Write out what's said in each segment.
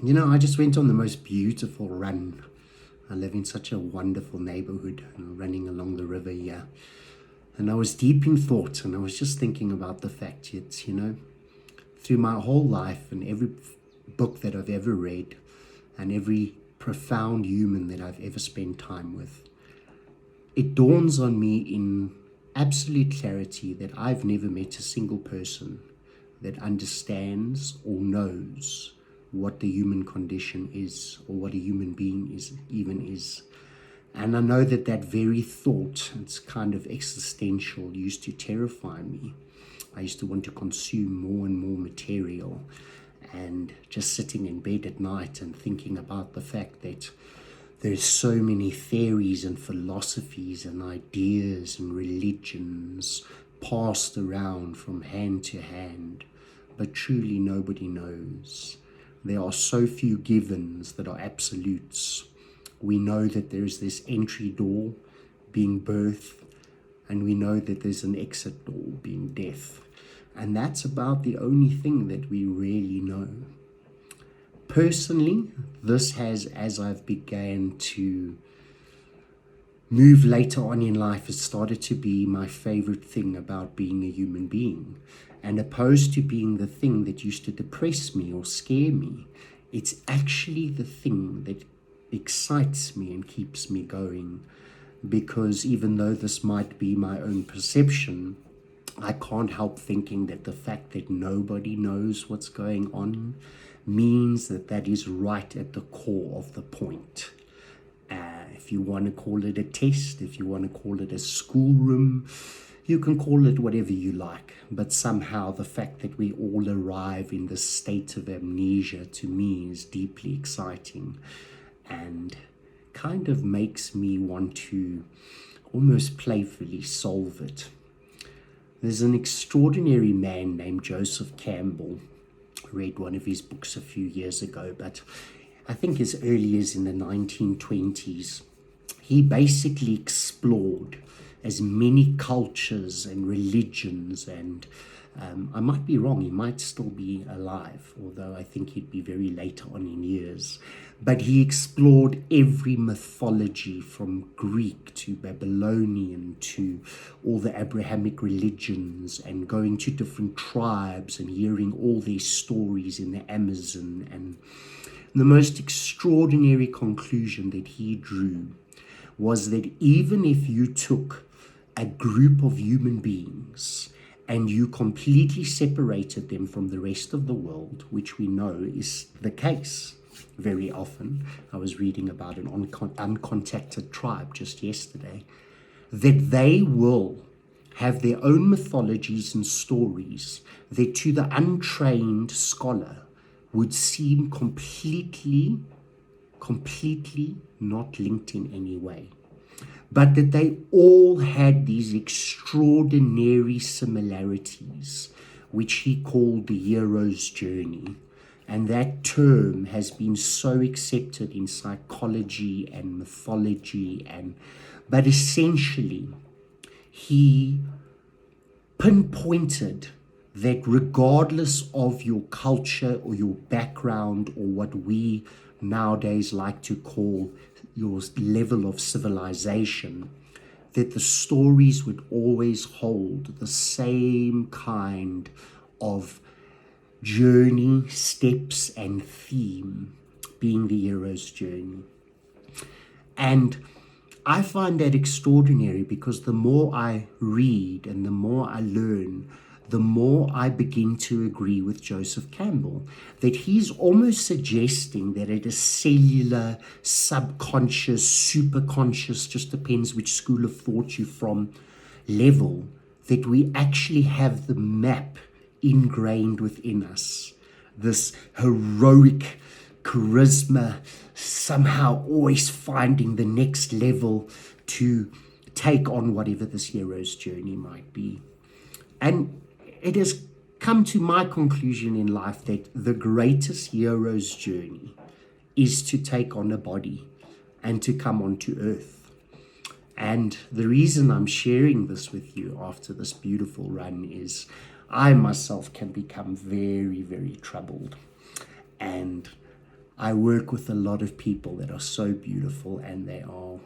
I just went on the most beautiful run. I live in such a wonderful neighborhood, running along the river here. And I was deep in thought, and I was just thinking about the fact that, through my whole life and every book that I've ever read and every profound human that I've ever spent time with, it dawns on me in absolute clarity that I've never met a single person that understands or knows what the human condition is, or what a human being is. And I know that that very thought, it's kind of existential, used to terrify me. I used to want to consume more and more material, and just sitting in bed at night and thinking about the fact that there's so many theories and philosophies and ideas and religions passed around from hand to hand, but truly nobody knows. There are so few givens that are absolutes. We know that there's this entry door being birth, and we know that there's an exit door being death. And that's about the only thing that we really know. Personally, this has, as I've began to move later on in life, it started to be my favorite thing about being a human being. And opposed to being the thing that used to depress me or scare me, it's actually the thing that excites me and keeps me going. Because even though this might be my own perception, I can't help thinking that the fact that nobody knows what's going on means that that is right at the core of the point. If you want to call it a test, if you want to call it a schoolroom, you can call it whatever you like. But somehow the fact that we all arrive in this state of amnesia, to me, is deeply exciting and kind of makes me want to almost playfully solve it. There's an extraordinary man named Joseph Campbell. I read one of his books a few years ago, but I think as early as in the 1920s, he basically explored as many cultures and religions, and I might be wrong, he might still be alive, although I think he'd be very late on in years. But he explored every mythology from Greek to Babylonian to all the Abrahamic religions, and going to different tribes and hearing all these stories in the Amazon. And the most extraordinary conclusion that he drew was that even if you took a group of human beings and you completely separated them from the rest of the world, which we know is the case very often. I was reading about an uncontacted tribe just yesterday, that they will have their own mythologies and stories that to the untrained scholar would seem completely not linked in any way. But that they all had these extraordinary similarities, which he called the hero's journey. And that term has been so accepted in psychology and mythology, but essentially he pinpointed that regardless of your culture or your background, or what we nowadays like to call your level of civilization, that the stories would always hold the same kind of journey, steps, and theme, being the hero's journey. And I find that extraordinary, because the more I read and the more I learn, the more I begin to agree with Joseph Campbell, that he's almost suggesting that at a cellular, subconscious, superconscious, just depends which school of thought you're from, level, that we actually have the map ingrained within us. This heroic charisma, somehow always finding the next level to take on whatever this hero's journey might be. And it has come to my conclusion in life that the greatest hero's journey is to take on a body and to come onto earth. And the reason I'm sharing this with you after this beautiful run is I myself can become very, very troubled. And I work with a lot of people that are so beautiful, and they are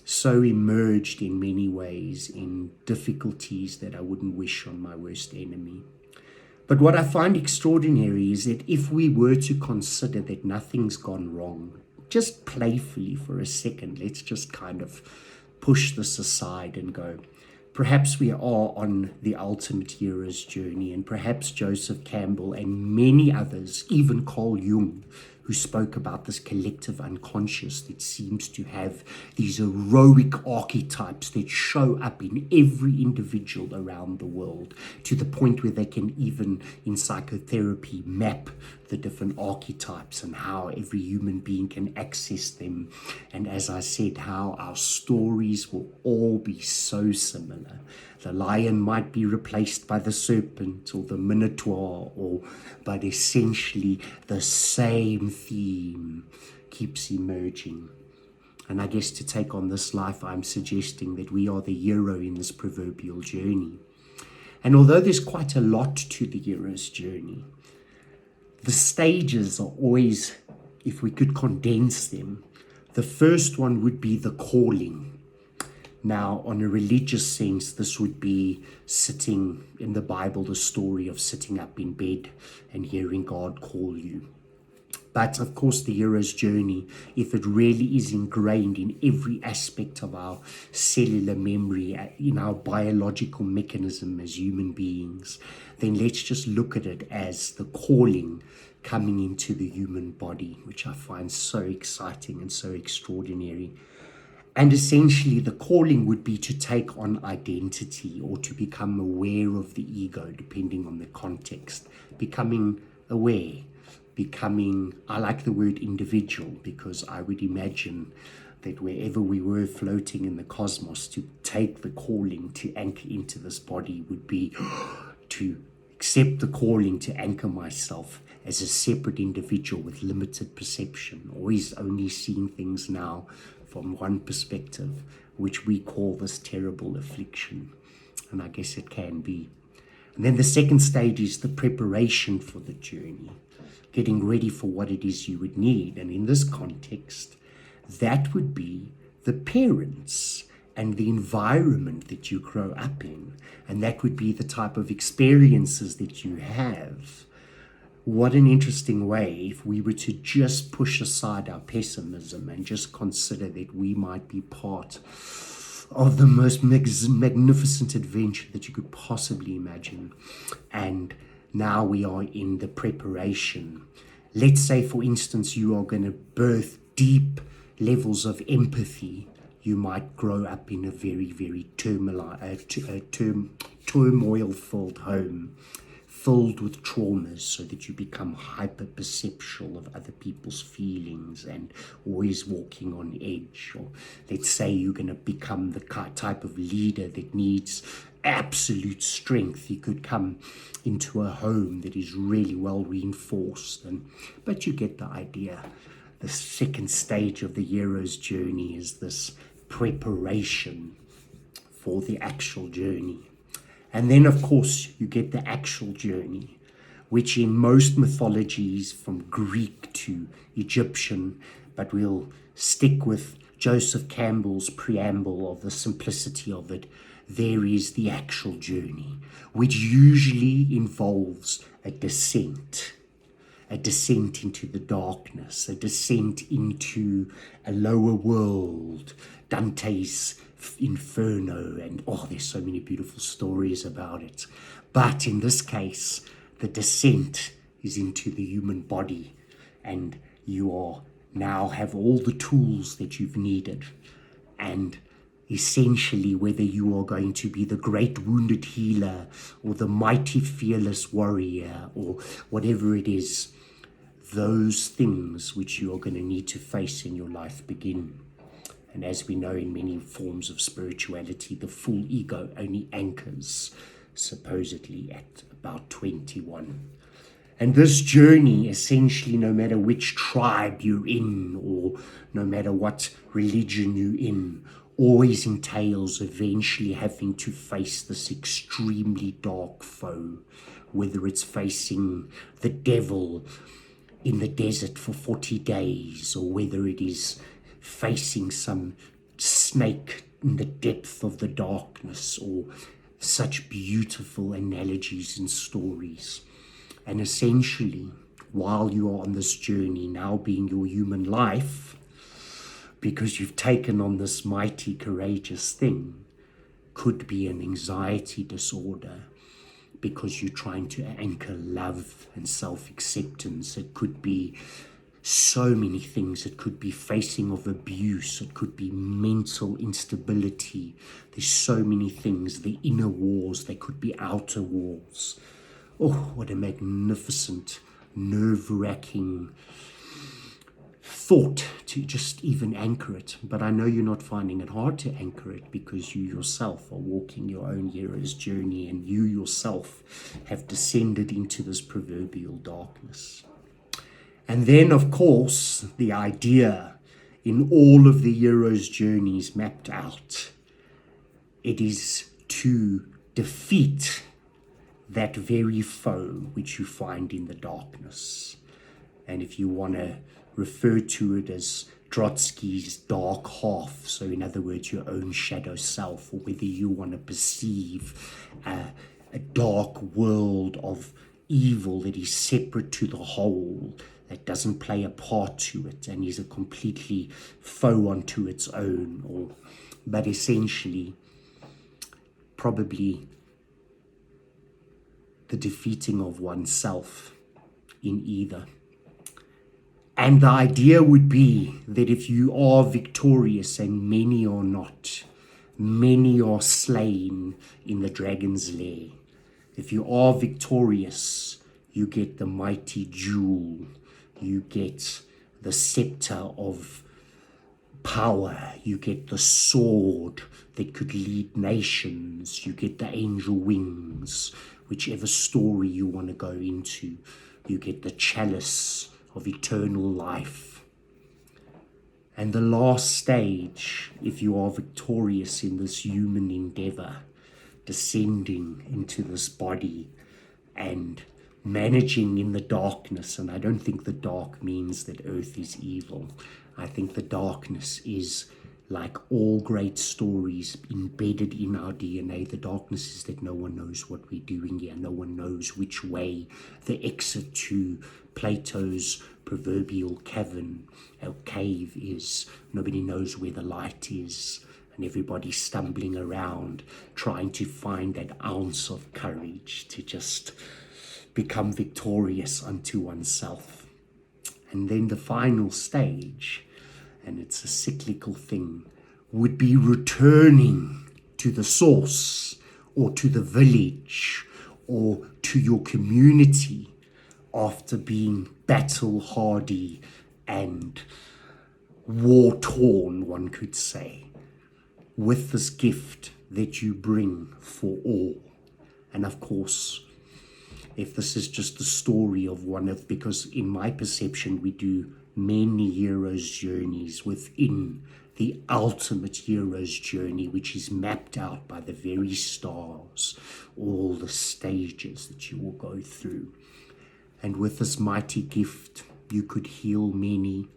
so immersed in many ways in difficulties that I wouldn't wish on my worst enemy. But what I find extraordinary is that if we were to consider that nothing's gone wrong, just playfully for a second, let's just kind of push this aside and go, perhaps we are on the ultimate hero's journey, and perhaps Joseph Campbell and many others, even Carl Jung, who spoke about this collective unconscious that seems to have these heroic archetypes that show up in every individual around the world, to the point where they can even in psychotherapy map the different archetypes and how every human being can access them. And as I said, how our stories will all be so similar. The lion might be replaced by the serpent or the minotaur, but essentially the same theme keeps emerging. And I guess to take on this life, I'm suggesting that we are the hero in this proverbial journey. And although there's quite a lot to the hero's journey, the stages are always, if we could condense them, the first one would be the calling. Now, on a religious sense, this would be sitting in the Bible, the story of sitting up in bed and hearing God call you. But of course, the hero's journey, if it really is ingrained in every aspect of our cellular memory, in our biological mechanism as human beings, then let's just look at it as the calling coming into the human body, which I find so exciting and so extraordinary. And essentially, the calling would be to take on identity or to become aware of the ego, depending on the context. Becoming aware, I like the word individual, because I would imagine that wherever we were floating in the cosmos, to take the calling to anchor into this body would be to accept the calling to anchor myself as a separate individual with limited perception, always only seeing things now from one perspective, which we call this terrible affliction. And I guess it can be. And then the second stage is the preparation for the journey, getting ready for what it is you would need. And in this context, that would be the parents and the environment that you grow up in. And that would be the type of experiences that you have. What an interesting way if we were to just push aside our pessimism and just consider that we might be part of the most magnificent adventure that you could possibly imagine. And now we are in the preparation. Let's say, for instance, you are going to birth deep levels of empathy. You might grow up in a very, very turmoil-filled home, filled with traumas, so that you become hyper-perceptual of other people's feelings and always walking on edge. Or let's say you're going to become the type of leader that needs absolute strength. You could come into a home that is really well reinforced, but you get the idea. The second stage of the hero's journey is this preparation for the actual journey. And then, of course, you get the actual journey, which in most mythologies, from Greek to Egyptian, but we'll stick with Joseph Campbell's preamble of the simplicity of it, there is the actual journey, which usually involves a descent into the darkness, a descent into a lower world, Dante's Inferno, and there's so many beautiful stories about it. But in this case, the descent is into the human body, and you are now have all the tools that you've needed. And essentially, whether you are going to be the great wounded healer or the mighty fearless warrior or whatever it is, those things which you are going to need to face in your life begin. And as we know, in many forms of spirituality, the full ego only anchors supposedly at about 21. And this journey, essentially, no matter which tribe you're in or no matter what religion you're in, always entails eventually having to face this extremely dark foe, whether it's facing the devil, in the desert for 40 days, or whether it is facing some snake in the depth of the darkness, or such beautiful analogies and stories. And essentially, while you are on this journey, now being your human life, because you've taken on this mighty, courageous thing, could be an anxiety disorder, because you're trying to anchor love and self-acceptance. It could be so many things. It could be facing of abuse. It could be mental instability. There's so many things. The inner wars. They could be outer wars. Oh, what a magnificent, nerve-wracking thought to just even anchor it. But I know you're not finding it hard to anchor it, because you yourself are walking your own hero's journey, and you yourself have descended into this proverbial darkness. And then, of course, the idea in all of the hero's journeys mapped out, it is to defeat that very foe which you find in the darkness. And if you want to refer to it as Trotsky's dark half, so in other words, your own shadow self, or whether you want to perceive a dark world of evil that is separate to the whole, that doesn't play a part to it and is a completely foe unto its own, but essentially probably the defeating of oneself in either. And the idea would be that if you are victorious, and many are not, many are slain in the dragon's lair. If you are victorious, you get the mighty jewel, you get the scepter of power, you get the sword that could lead nations, you get the angel wings, whichever story you want to go into, you get the chalice of eternal life. And the last stage, if you are victorious in this human endeavor, descending into this body and managing in the darkness. And I don't think the dark means that earth is evil. I think the darkness is, like all great stories, embedded in our DNA. The darkness is that no one knows what we're doing here. No one knows which way the exit to Plato's proverbial cavern or cave is. Nobody knows where the light is. And everybody's stumbling around, trying to find that ounce of courage to just become victorious unto oneself. And then the final stage, and it's a cyclical thing, would be returning to the source, or to the village, or to your community, after being battle hardy and war torn, one could say, with this gift that you bring for all. And of course, if this is just the story of one of, because in my perception, we do many heroes' journeys within the ultimate hero's journey, which is mapped out by the very stars, all the stages that you will go through. And with this mighty gift, you could heal many,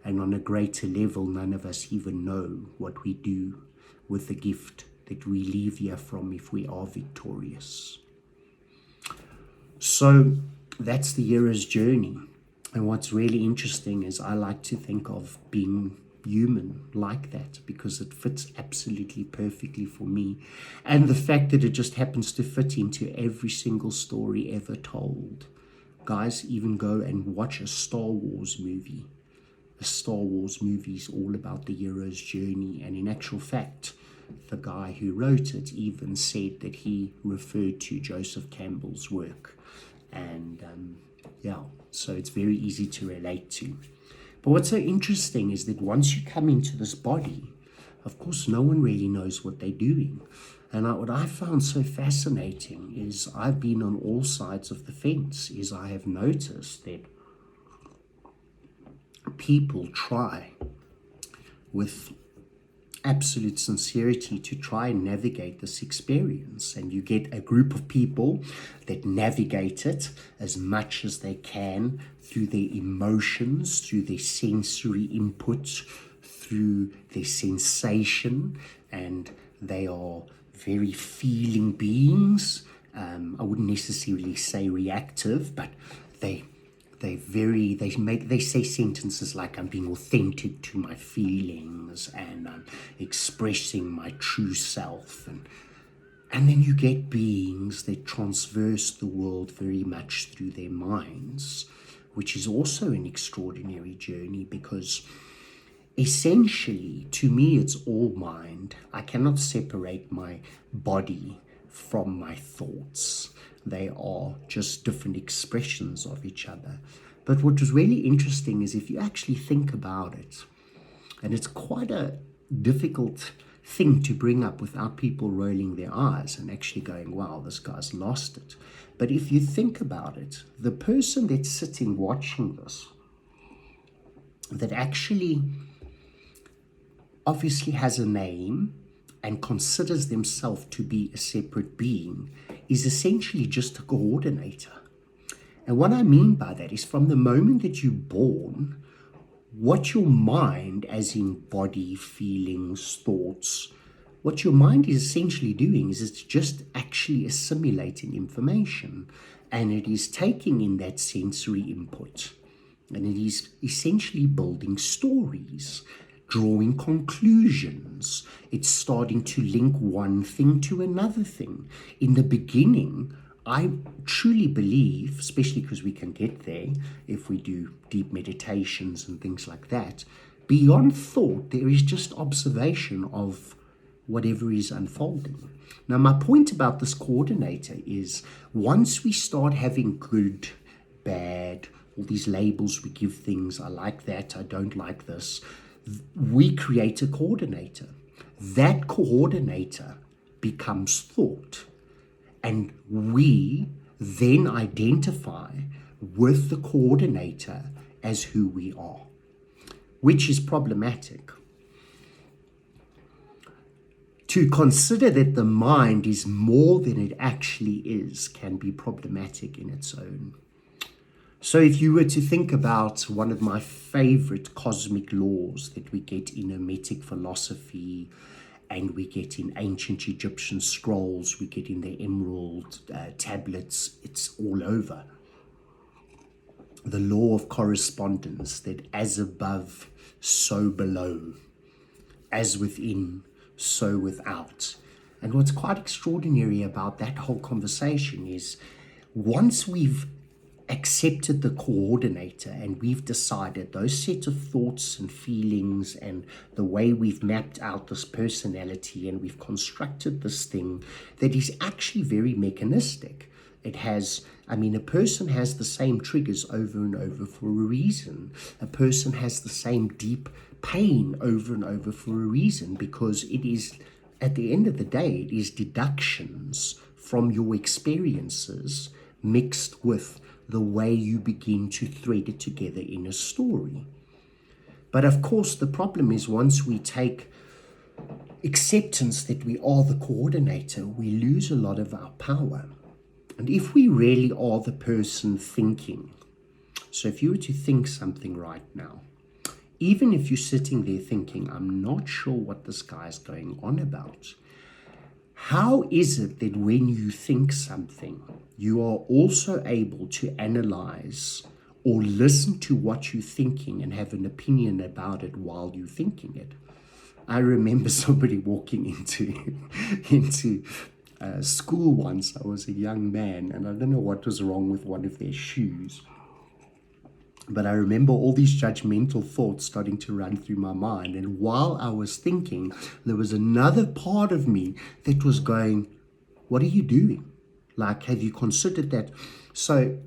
and on a greater level, none of us even know what we do with the gift that we leave here from if we are victorious. So that's the hero's journey. And what's really interesting is I like to think of being human like that, because it fits absolutely perfectly for me. And the fact that it just happens to fit into every single story ever told. Guys, even go and watch a Star Wars movie. A Star Wars movie is all about the hero's journey. And in actual fact, the guy who wrote it even said that he referred to Joseph Campbell's work. And so it's very easy to relate to. But what's so interesting is that once you come into this body, of course, no one really knows what they're doing. And what I found so fascinating is I've been on all sides of the fence, is I have noticed that people try with absolute sincerity to try and navigate this experience. And you get a group of people that navigate it as much as they can through their emotions, through their sensory input, through their sensation, and they are very feeling beings. I wouldn't necessarily say reactive, but they they say sentences like, I'm being authentic to my feelings and I'm expressing my true self, and then you get beings that transverse the world very much through their minds, which is also an extraordinary journey, because essentially, to me, it's all mind. I cannot separate my body from my thoughts. They are just different expressions of each other. But what was really interesting is if you actually think about it, and it's quite a difficult thing to bring up without people rolling their eyes and actually going, wow, this guy's lost it. But if you think about it, the person that's sitting watching this, that actually obviously has a name and considers themselves to be a separate being, is essentially just a coordinator. And what I mean by that is, from the moment that you're born, what your mind, as in body, feelings, thoughts, what your mind is essentially doing is it's just actually assimilating information, and it is taking in that sensory input, and it is essentially building stories, drawing conclusions. It's starting to link one thing to another thing. In the beginning, I truly believe, especially because we can get there if we do deep meditations and things like that, beyond thought, there is just observation of whatever is unfolding. Now, my point about this coordinator is, once we start having good, bad, all these labels we give things, I like that, I don't like this, we create a coordinator. That coordinator becomes thought. And we then identify with the coordinator as who we are, which is problematic. To consider that the mind is more than it actually is can be problematic in its own. So if you were to think about one of my favorite cosmic laws that we get in Hermetic philosophy, and we get in ancient Egyptian scrolls, we get in the emerald tablets, it's all over. The law of correspondence, that as above, so below, as within, so without. And what's quite extraordinary about that whole conversation is, once we've accepted the coordinator and we've decided those set of thoughts and feelings and the way we've mapped out this personality, and we've constructed this thing that is actually very mechanistic. It has, a person has the same triggers over and over for a reason. A person has the same deep pain over and over for a reason, because it is, at the end of the day, it is deductions from your experiences mixed with the way you begin to thread it together in a story. But of course, the problem is, once we take acceptance that we are the coordinator, we lose a lot of our power. And if we really are the person thinking, so if you were to think something right now, even if you're sitting there thinking, I'm not sure what this guy's going on about, how is it that when you think something, you are also able to analyze or listen to what you're thinking and have an opinion about it while you're thinking it? I remember somebody walking into school once. I was a young man, and I don't know what was wrong with one of their shoes. But I remember all these judgmental thoughts starting to run through my mind. And while I was thinking, there was another part of me that was going, what are you doing? Like, have you considered that? So,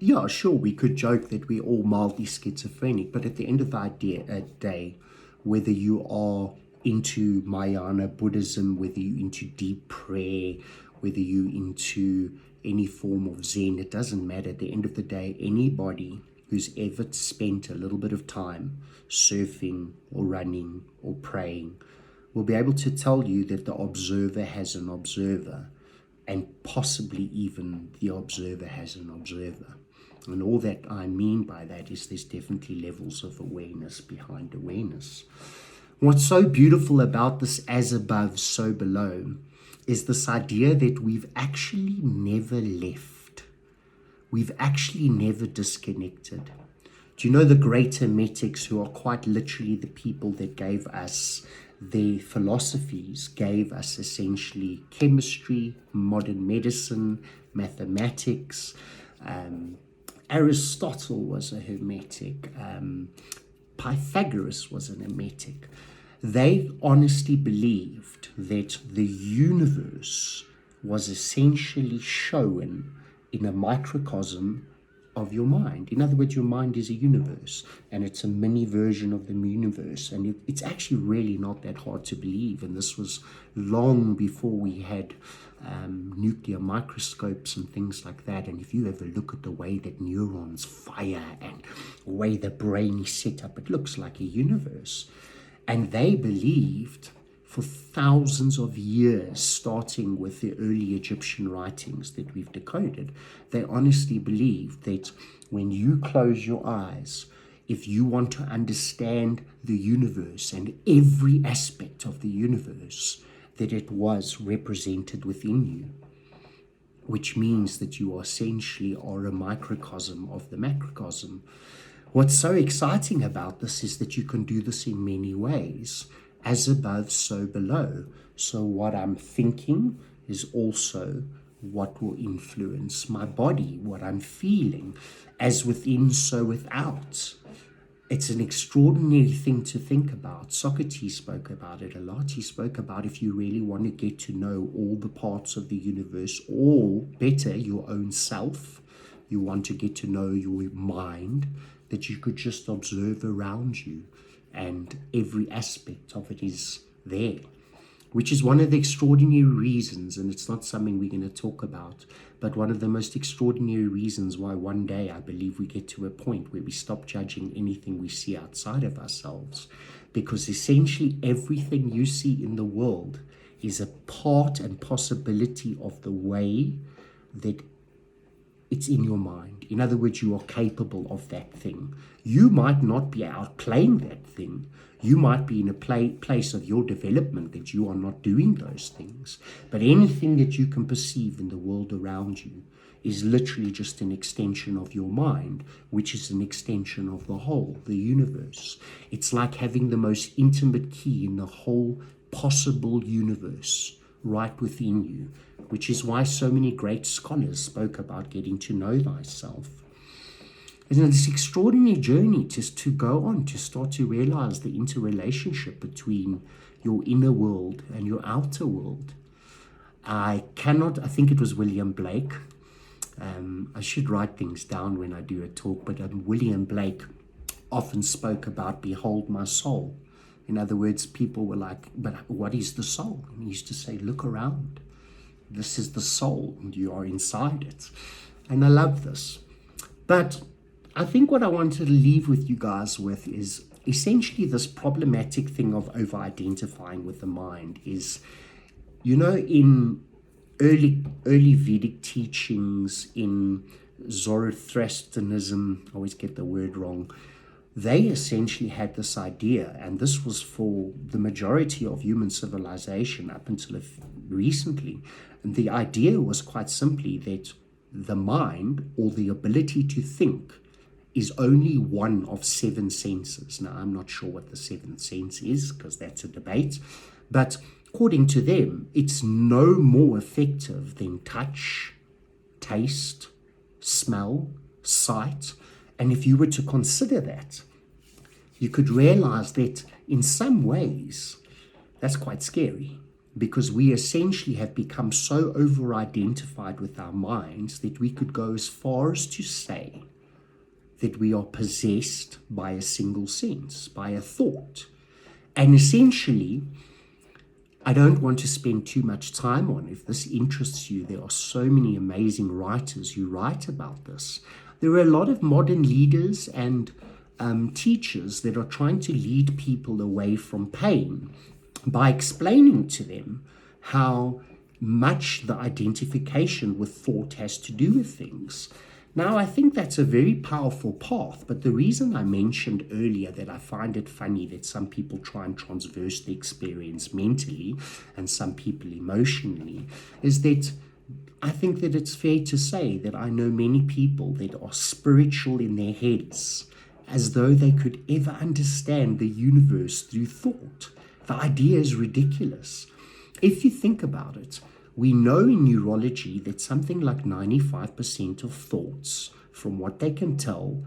yeah, sure, we could joke that we're all mildly schizophrenic. But at the end of the day, whether you are into Mahayana Buddhism, whether you're into deep prayer, whether you're into any form of Zen, it doesn't matter. At the end of the day, anybody who's ever spent a little bit of time surfing or running or praying will be able to tell you that the observer has an observer, and possibly even the observer has an observer. And all that I mean by that is there's definitely levels of awareness behind awareness. What's so beautiful about this as above, so below is this idea that we've actually never left. We've actually never disconnected. Do you know the great Hermetics, who are quite literally the people that gave us their philosophies, gave us essentially chemistry, modern medicine, mathematics. Aristotle was a Hermetic. Pythagoras was an Hermetic. They honestly believed that the universe was essentially shown in a microcosm of your mind. In other words, your mind is a universe, and it's a mini version of the universe, and it's actually really not that hard to believe. And this was long before we had nuclear microscopes and things like that. And if you ever look at the way that neurons fire and the way the brain is set up, it looks like a universe. And they believed for thousands of years, starting with the early Egyptian writings that we've decoded, they honestly believed that when you close your eyes, if you want to understand the universe and every aspect of the universe, that it was represented within you, which means that you essentially are a microcosm of the macrocosm. What's so exciting about this is that you can do this in many ways. As above, so below. So what I'm thinking is also what will influence my body, what I'm feeling. As within, so without. It's an extraordinary thing to think about. Socrates spoke about it a lot. He spoke about if you really want to get to know all the parts of the universe, or better, your own self, you want to get to know your mind, that you could just observe around you, and every aspect of it is there, which is one of the extraordinary reasons, and it's not something we're going to talk about, but one of the most extraordinary reasons why one day I believe we get to a point where we stop judging anything we see outside of ourselves, because essentially everything you see in the world is a part and possibility of the way that it's in your mind. In other words, you are capable of that thing. You might not be outplaying that thing. You might be in a place of your development that you are not doing those things. But anything that you can perceive in the world around you is literally just an extension of your mind, which is an extension of the whole, the universe. It's like having the most intimate key in the whole possible universe right within you, which is why so many great scholars spoke about getting to know thyself. And this extraordinary journey to go on, to start to realize the interrelationship between your inner world and your outer world. I think it was William Blake. I should write things down when I do a talk, but William Blake often spoke about, behold my soul. In other words, people were like, but what is the soul? And he used to say, look around. This is the soul, and you are inside it. And I love this. But I think what I wanted to leave with you guys with is essentially this problematic thing of over-identifying with the mind is, in early Vedic teachings, in Zoroastrianism, I always get the word wrong, they essentially had this idea, and this was for the majority of human civilization up until recently. And the idea was quite simply that the mind, or the ability to think, is only one of 7 senses. Now, I'm not sure what the 7th sense is, because that's a debate. But according to them, it's no more effective than touch, taste, smell, sight. And if you were to consider that, you could realize that in some ways, that's quite scary, because we essentially have become so over-identified with our minds that we could go as far as to say that we are possessed by a single sense, by a thought. And essentially, I don't want to spend too much time on. If this interests you, there are so many amazing writers who write about this. There are a lot of modern leaders and teachers that are trying to lead people away from pain by explaining to them how much the identification with thought has to do with things. Now, I think that's a very powerful path, but the reason I mentioned earlier that I find it funny that some people try and transverse the experience mentally and some people emotionally is that I think that it's fair to say that I know many people that are spiritual in their heads, as though they could ever understand the universe through thought. The idea is ridiculous. If you think about it, we know in neurology that something like 95% of thoughts, from what they can tell,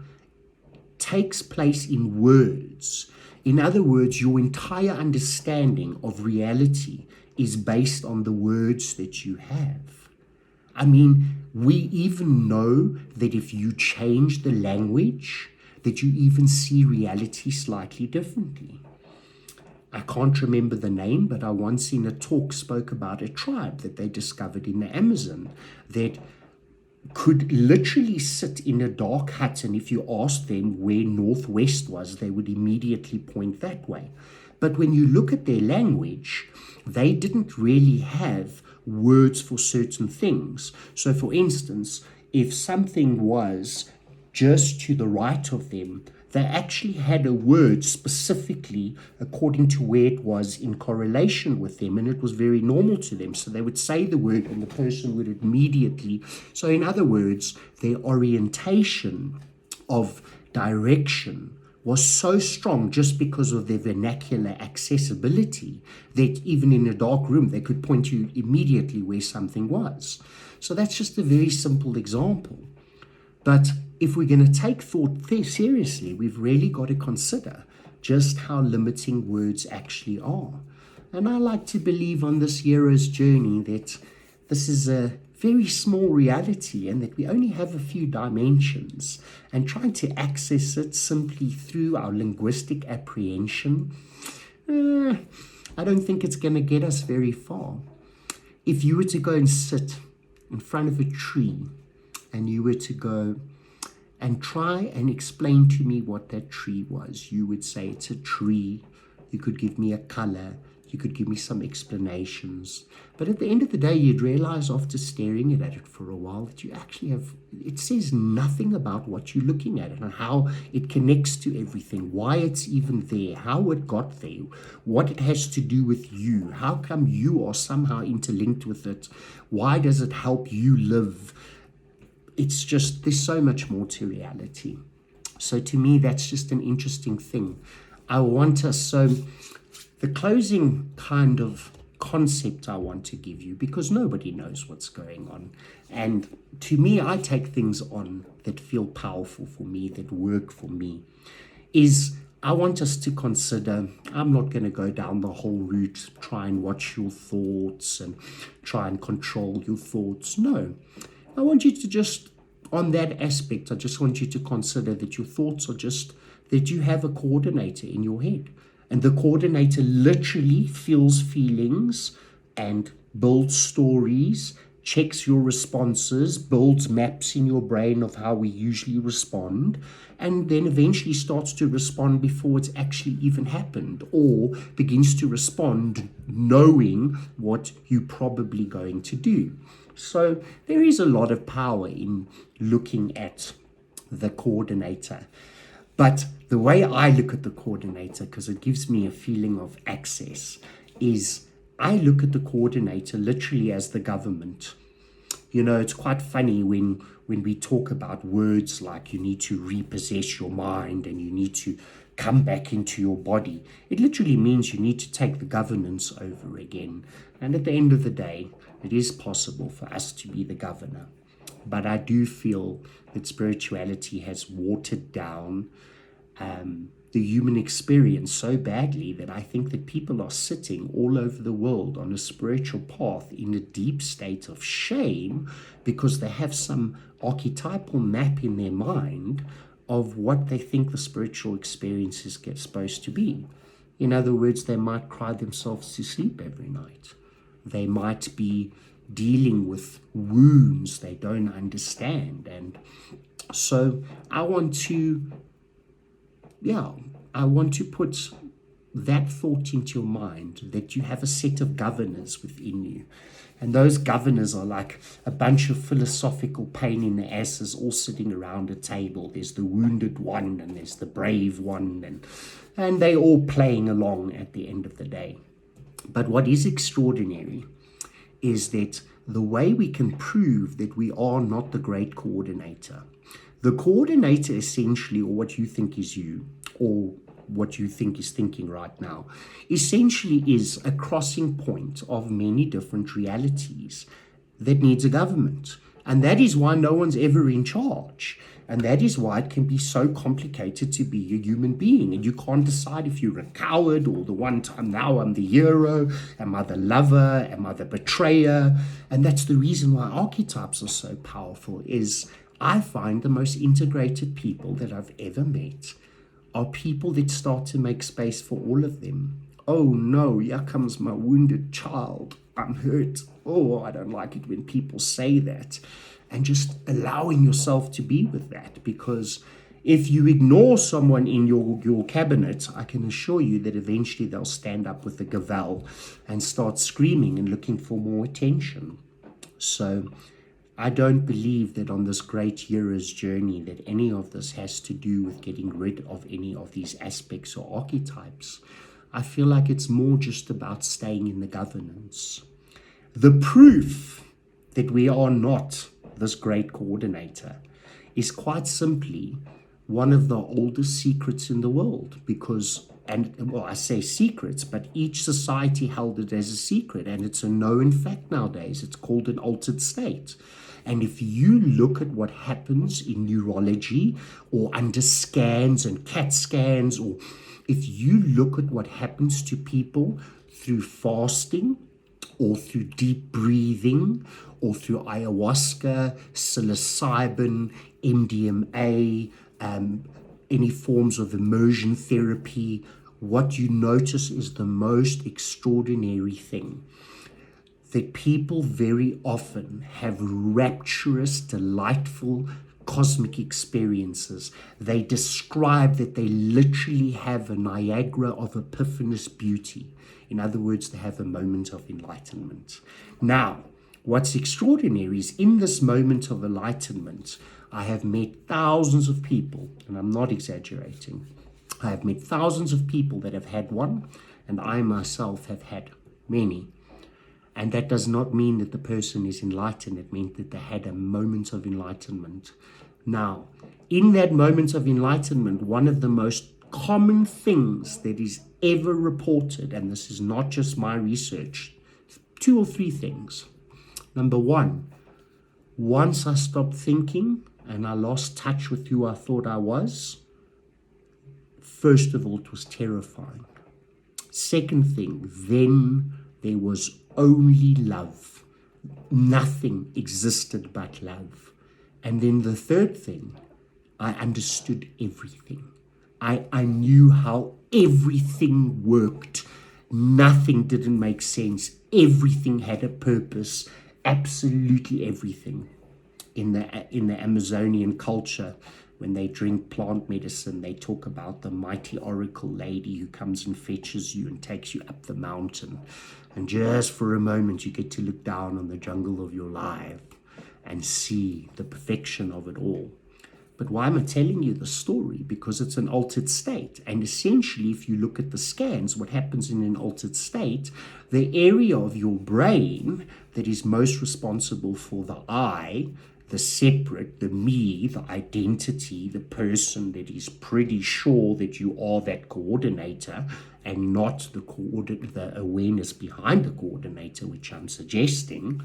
takes place in words. In other words, your entire understanding of reality is based on the words that you have. I mean, we even know that if you change the language, that you even see reality slightly differently. I can't remember the name, but I once in a talk spoke about a tribe that they discovered in the Amazon that could literally sit in a dark hut, and if you asked them where northwest was, they would immediately point that way. But when you look at their language, they didn't really have words for certain things. So for instance, if something was just to the right of them, they actually had a word specifically according to where it was in correlation with them, and it was very normal to them. So they would say the word and the person would immediately. So in other words, their orientation of direction was so strong just because of their vernacular accessibility that even in a dark room, they could point you immediately where something was. So that's just a very simple example. But if we're going to take thought seriously, we've really got to consider just how limiting words actually are. And I like to believe on this hero's journey that this is a very small reality and that we only have a few dimensions, and trying to access it simply through our linguistic apprehension, I don't think it's going to get us very far. If you were to go and sit in front of a tree and you were to go and try and explain to me what that tree was, you would say it's a tree. You could give me a color. You could give me some explanations. But at the end of the day, you'd realize after staring at it for a while that you actually have, it says nothing about what you're looking at and how it connects to everything, why it's even there, how it got there, what it has to do with you, how come you are somehow interlinked with it, why does it help you live. It's just, there's so much more to reality. So to me, that's just an interesting thing. I want us, so the closing kind of concept I want to give you, because nobody knows what's going on. And to me, I take things on that feel powerful for me, that work for me, is I want us to consider, I'm not going to go down the whole route, try and watch your thoughts and try and control your thoughts. No. I want you to just, on that aspect, I just want you to consider that your thoughts are just, that you have a coordinator in your head. And the coordinator literally feels feelings and builds stories, checks your responses, builds maps in your brain of how we usually respond, and then eventually starts to respond before it's actually even happened, or begins to respond knowing what you're probably going to do. So there is a lot of power in looking at the coordinator. But the way I look at the coordinator, because it gives me a feeling of access, is I look at the coordinator literally as the government. You know, it's quite funny when we talk about words like you need to repossess your mind and you need to come back into your body. It literally means you need to take the governance over again. And at the end of the day, it is possible for us to be the governor. But I do feel that spirituality has watered down the human experience so badly that I think that people are sitting all over the world on a spiritual path in a deep state of shame because they have some archetypal map in their mind of what they think the spiritual experience is supposed to be. In other words, they might cry themselves to sleep every night. They might be dealing with wounds they don't understand. And so I want to put that thought into your mind that you have a set of governors within you. And those governors are like a bunch of philosophical pain in the asses all sitting around a table. There's the wounded one and there's the brave one, and they all playing along at the end of the day. But what is extraordinary is that the way we can prove that we are not the great coordinator. The coordinator essentially, or what you think is you, or what you think is thinking right now, essentially is a crossing point of many different realities that needs a government. And that is why no one's ever in charge. And that is why it can be so complicated to be a human being. And you can't decide if you're a coward or the one time, now I'm the hero, am I the lover, am I the betrayer? And that's the reason why archetypes are so powerful, is I find the most integrated people that I've ever met are people that start to make space for all of them. Oh no, here comes my wounded child. I'm hurt. Oh, I don't like it when people say that. And just allowing yourself to be with that, because if you ignore someone in your cabinet, I can assure you that eventually they'll stand up with a gavel and start screaming and looking for more attention. So I don't believe that on this great hero's journey that any of this has to do with getting rid of any of these aspects or archetypes. I feel like it's more just about staying in the governance. The proof that we are not this great coordinator is quite simply one of the oldest secrets in the world, because, and well, I say secrets, but each society held it as a secret, and it's a known fact nowadays. It's called an altered state. And if you look at what happens in neurology or under scans and CAT scans, or if you look at what happens to people through fasting or through deep breathing or through ayahuasca, psilocybin, MDMA, any forms of immersion therapy, what you notice is the most extraordinary thing. That people very often have rapturous, delightful, cosmic experiences. They describe that they literally have a Niagara of epiphanous beauty. In other words, they have a moment of enlightenment. Now, what's extraordinary is in this moment of enlightenment, I have met thousands of people, and I'm not exaggerating. I have met thousands of people that have had one, and I myself have had many. And that does not mean that the person is enlightened. It meant that they had a moment of enlightenment. Now, in that moment of enlightenment, one of the most common things that is ever reported, and this is not just my research, 2 or 3 things. Number 1, once I stopped thinking and I lost touch with who I thought I was, first of all, it was terrifying. Second thing, then there was only love. Nothing existed but love. And then the third thing, I understood everything. I knew how everything worked. Nothing didn't make sense. Everything had a purpose. Absolutely everything. In the Amazonian culture, when they drink plant medicine, they talk about the mighty oracle lady who comes and fetches you and takes you up the mountain. And just for a moment, you get to look down on the jungle of your life and see the perfection of it all. But why am I telling you the story? Because it's an altered state. And essentially, if you look at the scans, what happens in an altered state, the area of your brain that is most responsible for the I, the separate, the me, the identity, the person that is pretty sure that you are that coordinator and not the awareness behind the coordinator, which I'm suggesting,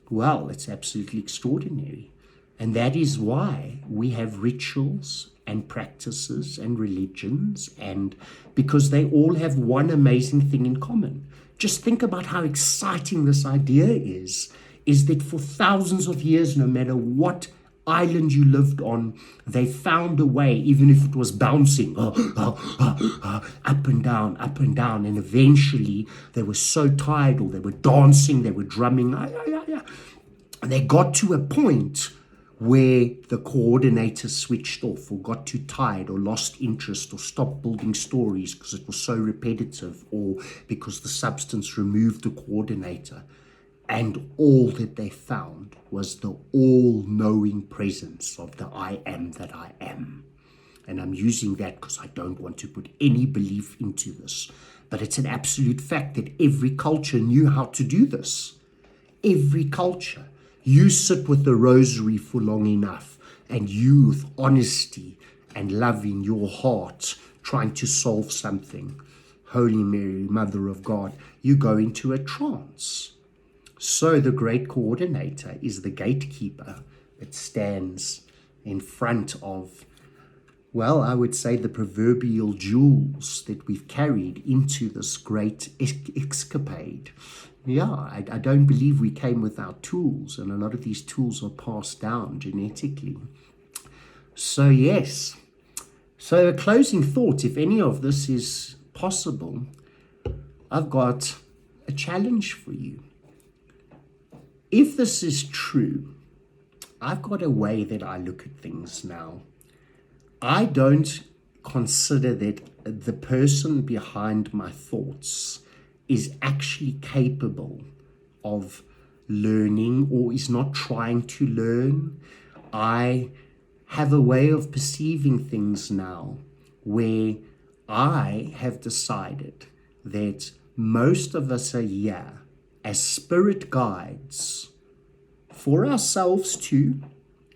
well, it's absolutely extraordinary. And that is why we have rituals and practices and religions, and because they all have one amazing thing in common. Just think about how exciting this idea is that for thousands of years, no matter what island you lived on, they found a way, even if it was bouncing up and down, and eventually they were so tired, or they were dancing, they were drumming, and they got to a point where the coordinator switched off or got too tired or lost interest or stopped building stories because it was so repetitive or because the substance removed the coordinator. And all that they found was the all-knowing presence of the I am that I am. And I'm using that because I don't want to put any belief into this. But it's an absolute fact that every culture knew how to do this. Every culture. You sit with the rosary for long enough, and you, with honesty and love in your heart, trying to solve something. Holy Mary, Mother of God, you go into a trance. So the great coordinator is the gatekeeper that stands in front of, well, I would say the proverbial jewels that we've carried into this great escapade. Yeah, I don't believe we came without tools, and a lot of these tools are passed down genetically. So yes, so a closing thought, if any of this is possible, I've got a challenge for you. If this is true, I've got a way that I look at things now. I don't consider that the person behind my thoughts is actually capable of learning or is not trying to learn. I have a way of perceiving things now where I have decided that most of us are here as spirit guides for ourselves too,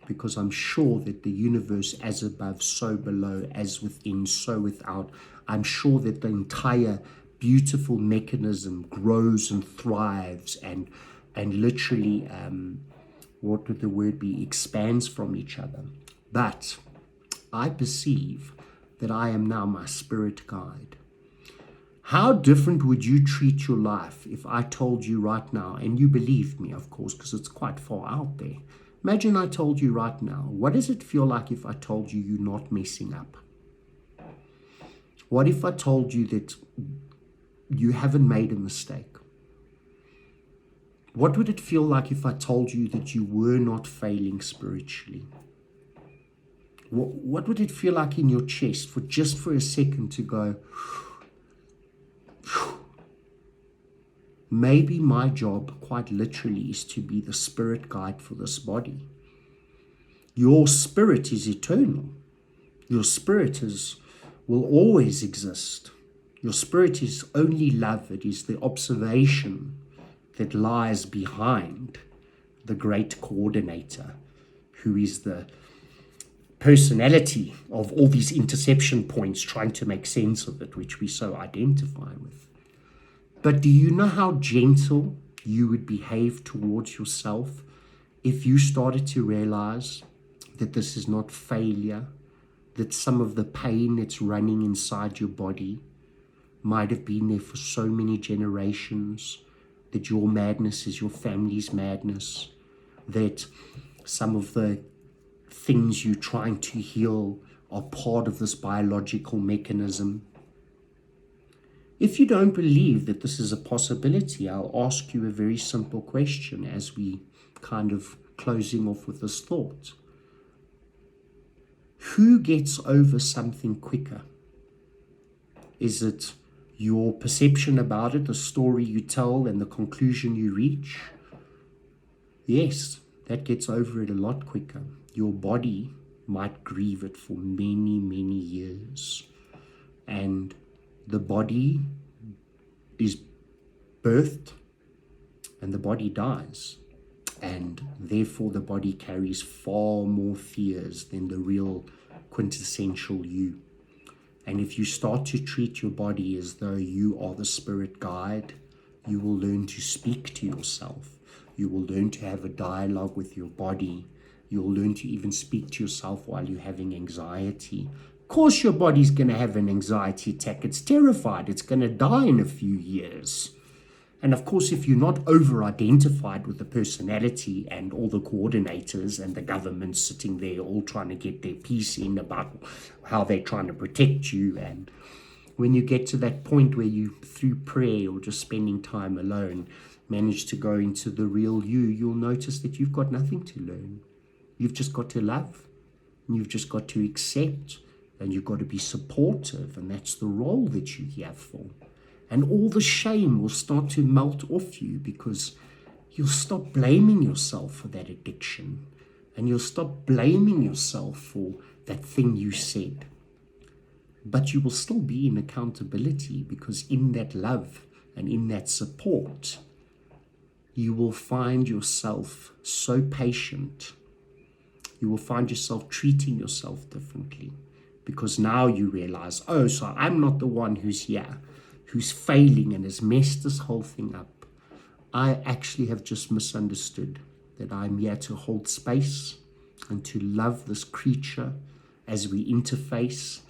because I'm sure that the universe, as above, so below, as within, so without, I'm sure that the entire beautiful mechanism grows and thrives and literally, what would the word be, expands from each other. But I perceive that I am now my spirit guide. How different would you treat your life if I told you right now, and you believed me, of course, because it's quite far out there. Imagine I told you right now, what does it feel like if I told you you're not messing up? What if I told you that you haven't made a mistake? What would it feel like if I told you that you were not failing spiritually? What would it feel like in your chest for just for a second to go, maybe my job, quite literally, is to be the spirit guide for this body. Your spirit is eternal. Your spirit will always exist. Your spirit is only love. It is the observation that lies behind the great coordinator, who is the personality of all these interception points trying to make sense of it, which we so identify with. But do you know how gentle you would behave towards yourself if you started to realize that this is not failure, that some of the pain that's running inside your body might have been there for so many generations, that your madness is your family's madness, that some of the things you're trying to heal are part of this biological mechanism? If you don't believe that this is a possibility, I'll ask you a very simple question as we kind of closing off with this thought. Who gets over something quicker? Is it your perception about it, the story you tell and the conclusion you reach? Yes, that gets over it a lot quicker. Your body might grieve it for many, many years. And the body is birthed and the body dies. And therefore the body carries far more fears than the real quintessential you. And if you start to treat your body as though you are the spirit guide, you will learn to speak to yourself. You will learn to have a dialogue with your body. You'll learn to even speak to yourself while you're having anxiety. Of course your body's going to have an anxiety attack. It's terrified. It's going to die in a few years. And of course, if you're not over-identified with the personality and all the coordinators and the government sitting there all trying to get their piece in about how they're trying to protect you, and when you get to that point where you, through prayer or just spending time alone, manage to go into the real you, you'll notice that you've got nothing to learn. You've just got to love, and you've just got to accept, and you've got to be supportive, and that's the role that you're here for. And all the shame will start to melt off you, because you'll stop blaming yourself for that addiction, and you'll stop blaming yourself for that thing you said. But you will still be in accountability, because in that love and in that support, you will find yourself so patient. You will find yourself treating yourself differently, because now you realize, oh, so I'm not the one who's here, who's failing and has messed this whole thing up. I actually have just misunderstood that I'm here to hold space and to love this creature as we interface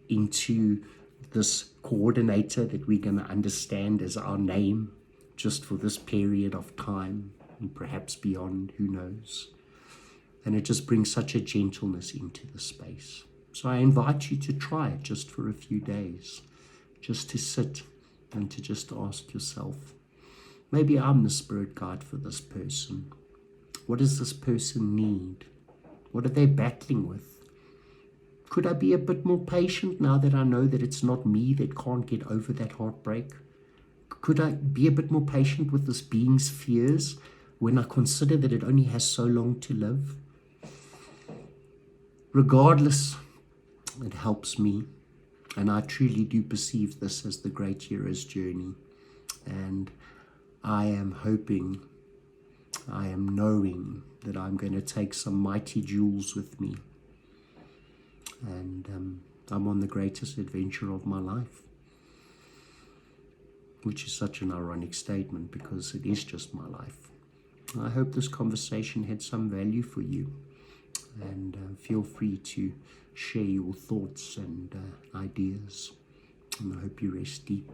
into this coordinator that we're going to understand as our name just for this period of time, and perhaps beyond, who knows. And it just brings such a gentleness into the space. So I invite you to try it just for a few days, just to sit and to just ask yourself, maybe I'm the spirit guide for this person. What does this person need? What are they battling with? Could I be a bit more patient now that I know that it's not me that can't get over that heartbreak? Could I be a bit more patient with this being's fears when I consider that it only has so long to live? Regardless, it helps me, and I truly do perceive this as the great hero's journey. And I am hoping, I am knowing that I'm going to take some mighty jewels with me. And I'm on the greatest adventure of my life, which is such an ironic statement because it is just my life. I hope this conversation had some value for you, and feel free to share your thoughts and ideas, and I hope you rest deep.